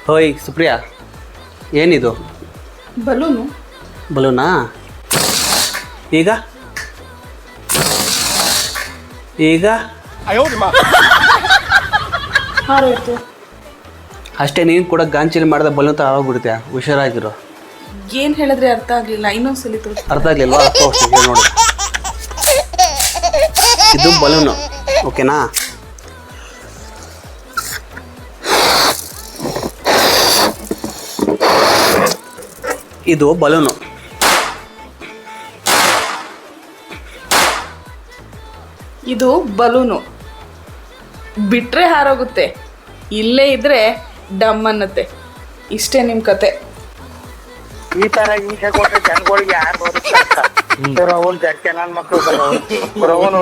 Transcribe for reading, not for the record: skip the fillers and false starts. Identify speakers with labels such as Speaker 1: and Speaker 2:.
Speaker 1: ಹೋಯ್ ಸುಪ್ರಿಯಾ, ಏನಿದು?
Speaker 2: ಬಲೂನು.
Speaker 1: ಬಲೂನಾ? ಈಗ ಈಗ
Speaker 2: ಹಾರೋಯ್ತು.
Speaker 1: ಅಷ್ಟೇ, ನೀನು ಕೂಡ ಗಾಂಚಿಲಿ ಮಾಡಿದ ಬಲೂನ್ ಥರ ಆಗೋಗ್ಬಿಡುತ್ತೆ. ಹುಷಾರಾಗಿರೋ.
Speaker 2: ಏನು ಹೇಳಿದ್ರೆ ಅರ್ಥ ಆಗಲಿಲ್ಲ, ಇನ್ನೊಂದ್ಸಲಿ ತೋರಿಸಿ.
Speaker 1: ಅರ್ಥ ಆಗ್ಲಿಲ್ವಾ? ತೋರಿಸ್ತೀನಿ ನೋಡಿ. ಇದು ಬಲೂನು, ಓಕೆನಾ? ಇದು ಬಲೂನು.
Speaker 2: ಇದು ಬಲೂನು. ಬಿಟ್ರೆ ಹಾರೋಗುತ್ತೆ, ಇಲ್ಲೇ ಇದ್ರೆ ಡಮ್ ಅನ್ನತ್ತೆ. ಇಷ್ಟೇ ನಿಮ್ಮ ಕತೆ.
Speaker 3: ಈ ತರ ಹಿಂಸೆ ಕೊಟ್ರೆ ಜನಗಳಿಗೆ ಯಾರು ಬರುತ್ತೆ? ರವನ್ ಜಡ್ಕೆ ನನ್ನ ಮಕ್ಕಳು ಬರೋವನ್